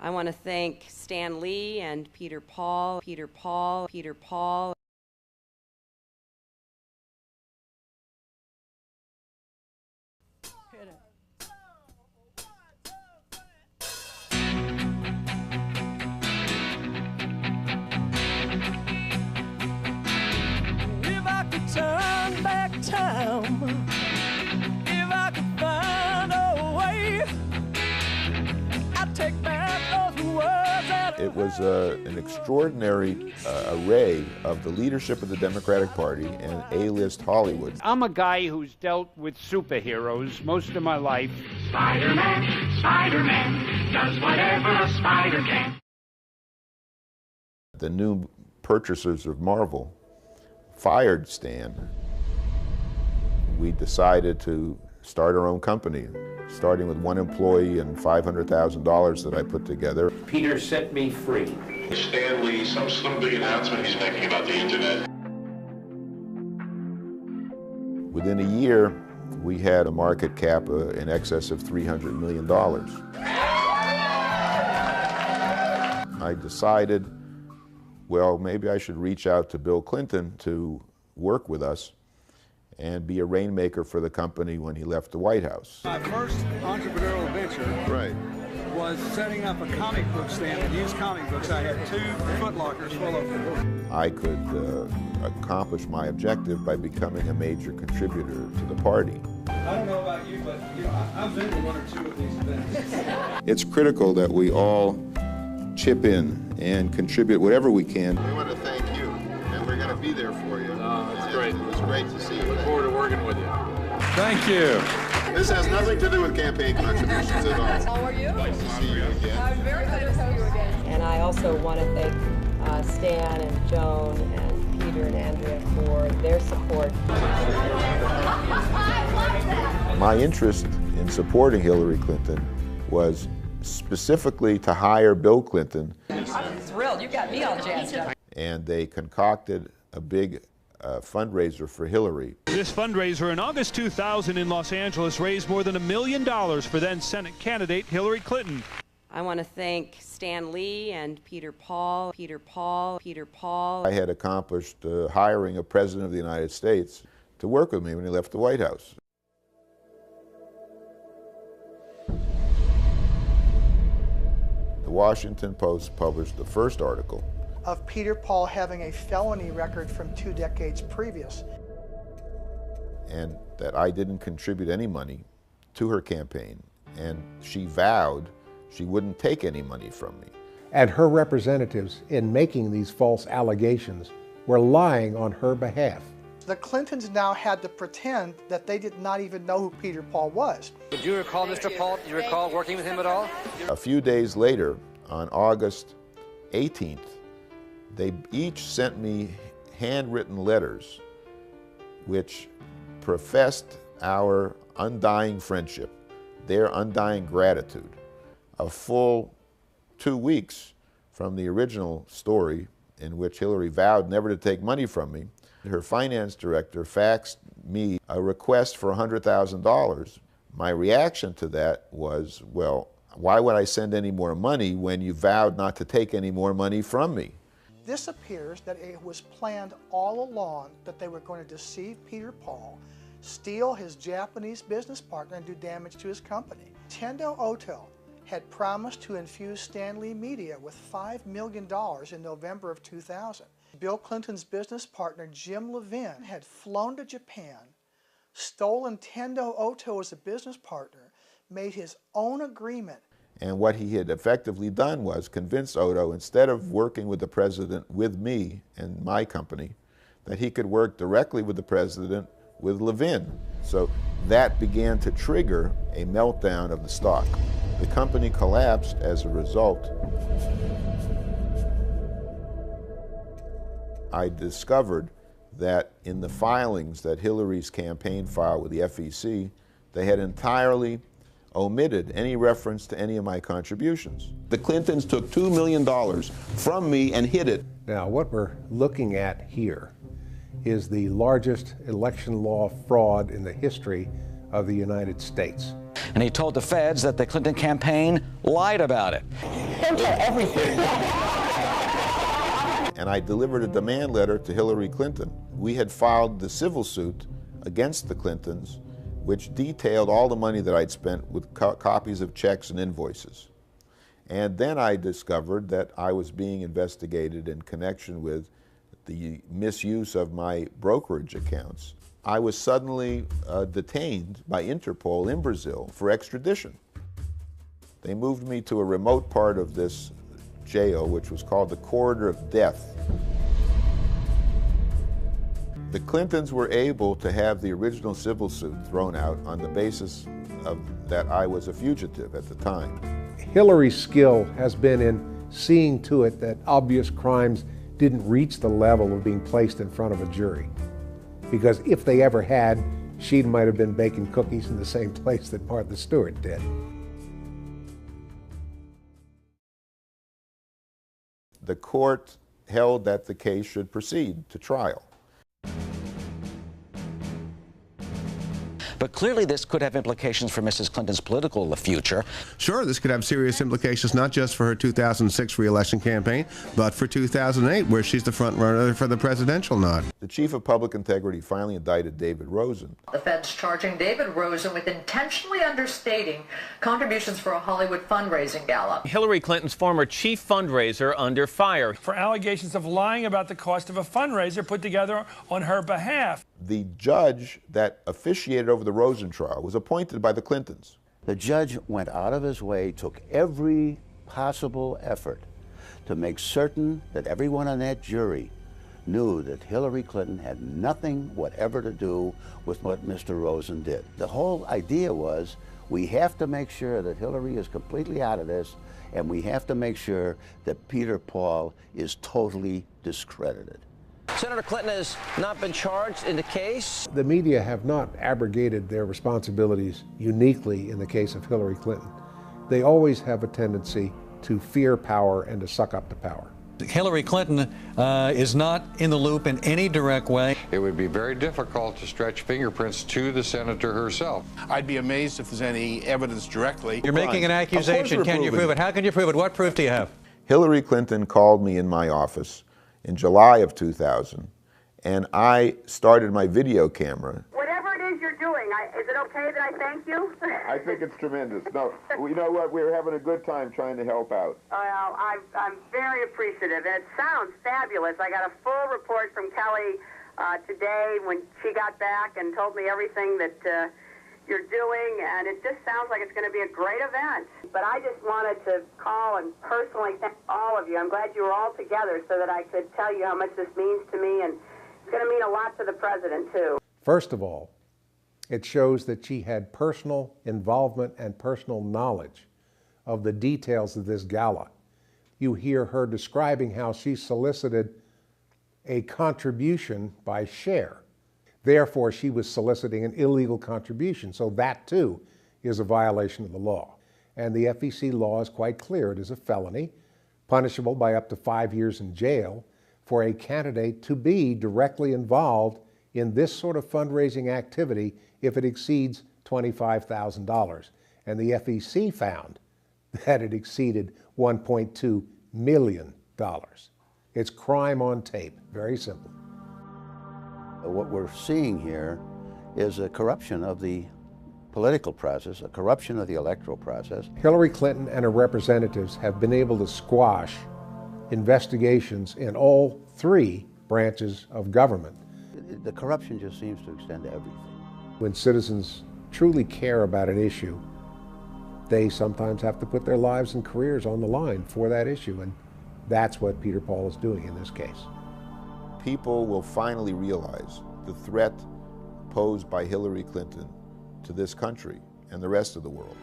I want to thank Stan Lee and Peter Paul. If I could turn back time, if I could find a way, I'd take back those words that It was an extraordinary array of the leadership of the Democratic Party and A-list Hollywood. I'm a guy who's dealt with superheroes most of my life. Spider-Man does whatever a spider can. The new purchasers of Marvel fired Stan. We decided to start our own company, starting with one employee and $500,000 that I put together. Peter set me free. Stan Lee, some big announcement he's making about the internet. Within a year, we had a market cap in excess of $300 million. I decided, well, maybe I should reach out to Bill Clinton to work with us and be a rainmaker for the company when he left the White House. My first entrepreneurial venture was setting up a comic book stand and used comic books. I had 2 Foot Lockers full of them. I could accomplish my objective by becoming a major contributor to the party. I don't know about you, but I've been to 1 or 2 of these events. It's critical that we all chip in and contribute whatever we can. We want to thank you, and we're going to be there for you. That's great. It was great to see you. Look forward to working with you. Thank you. This has nothing to do with campaign contributions at all. How are you? Nice to see you again. I'm very glad to see you again. And I also want to thank Stan and Joan and Peter and Andrea for their support. My interest in supporting Hillary Clinton was specifically to hire Bill Clinton. I'm thrilled. You got me all jazzed up. And they concocted a big fundraiser for Hillary. This fundraiser in August 2000 in Los Angeles raised more than $1 million for then Senate candidate Hillary Clinton. I want to thank Stan Lee and Peter Paul. I had accomplished hiring a president of the United States to work with me when he left the White House. The Washington Post published the first article of Peter Paul having a felony record from 2 decades previous. And that I didn't contribute any money to her campaign, and she vowed she wouldn't take any money from me. And her representatives, in making these false allegations, were lying on her behalf. The Clintons now had to pretend that they did not even know who Peter Paul was. Do you recall Mr. Paul? Do you recall working with him at all? A few days later, on August 18th, they each sent me handwritten letters which professed our undying friendship, their undying gratitude. A full 2 weeks from the original story in which Hillary vowed never to take money from me, her finance director faxed me a request for $100,000. My reaction to that was, well, why would I send any more money when you vowed not to take any more money from me? This appears that it was planned all along that they were going to deceive Peter Paul, steal his Japanese business partner, and do damage to his company. Tendo Oto had promised to infuse Stan Lee Media with $5 million in November of 2000. Bill Clinton's business partner, Jim Levin, had flown to Japan, stolen Tendo Oto as a business partner, made his own agreement. And what he had effectively done was convince Oto, instead of working with the president with me and my company, that he could work directly with the president with Levin. So that began to trigger a meltdown of the stock. The company collapsed as a result. I discovered that in the filings that Hillary's campaign filed with the FEC, they had entirely omitted any reference to any of my contributions. The Clintons took $2 million from me and hid it. Now, what we're looking at here is the largest election law fraud in the history of the United States. And he told the feds that the Clinton campaign lied about it. can't tell everything. And I delivered a demand letter to Hillary Clinton. We had filed the civil suit against the Clintons, which detailed all the money that I'd spent with copies of checks and invoices. And then I discovered that I was being investigated in connection with the misuse of my brokerage accounts. I was suddenly detained by Interpol in Brazil for extradition. They moved me to a remote part of this jail, which was called the Corridor of Death. The Clintons were able to have the original civil suit thrown out on the basis of that I was a fugitive at the time. Hillary's skill has been in seeing to it that obvious crimes didn't reach the level of being placed in front of a jury. Because if they ever had, she might have been baking cookies in the same place that Martha Stewart did. The court held that the case should proceed to trial. But clearly this could have implications for Mrs. Clinton's political future. Sure, this could have serious implications not just for her 2006 re-election campaign, but for 2008, where she's the front runner for the presidential nod. The chief of public integrity finally indicted David Rosen. The Fed's charging David Rosen with intentionally understating contributions for a Hollywood fundraising gala. Hillary Clinton's former chief fundraiser under fire for allegations of lying about the cost of a fundraiser put together on her behalf. The judge that officiated over the Rosen trial was appointed by the Clintons. The judge went out of his way, took every possible effort to make certain that everyone on that jury knew that Hillary Clinton had nothing whatever to do with what Mr. Rosen did. The whole idea was, we have to make sure that Hillary is completely out of this, and we have to make sure that Peter Paul is totally discredited. Senator Clinton has not been charged in the case. The media have not abrogated their responsibilities uniquely in the case of Hillary Clinton. They always have a tendency to fear power and to suck up to power. Hillary Clinton is not in the loop in any direct way. It would be very difficult to stretch fingerprints to the senator herself. I'd be amazed if there's any evidence directly. You're making an accusation. Can you prove it? How can you prove it? What proof do you have? Hillary Clinton called me in my office in July of 2000, and I started my video camera. Whatever it is you're doing, is it okay that I thank you? I think it's tremendous. No, you know what? We're having a good time trying to help out. Well, I'm very appreciative. It sounds fabulous. I got a full report from Kelly today when she got back and told me everything that you're doing, and it just sounds like it's going to be a great event. But I just wanted to call and personally thank all of you. I'm glad you were all together so that I could tell you how much this means to me, and it's going to mean a lot to the president, too. First of all, it shows that she had personal involvement and personal knowledge of the details of this gala. You hear her describing how she solicited a contribution by Cher. Therefore, she was soliciting an illegal contribution. So that, too, is a violation of the law. And the FEC law is quite clear. It is a felony, punishable by up to 5 years in jail, for a candidate to be directly involved in this sort of fundraising activity if it exceeds $25,000. And the FEC found that it exceeded $1.2 million. It's crime on tape, very simple. What we're seeing here is a corruption of the political process, a corruption of the electoral process. Hillary Clinton and her representatives have been able to squash investigations in all three branches of government. The corruption just seems to extend to everything. When citizens truly care about an issue, they sometimes have to put their lives and careers on the line for that issue, and that's what Peter Paul is doing in this case. People will finally realize the threat posed by Hillary Clinton to this country and the rest of the world.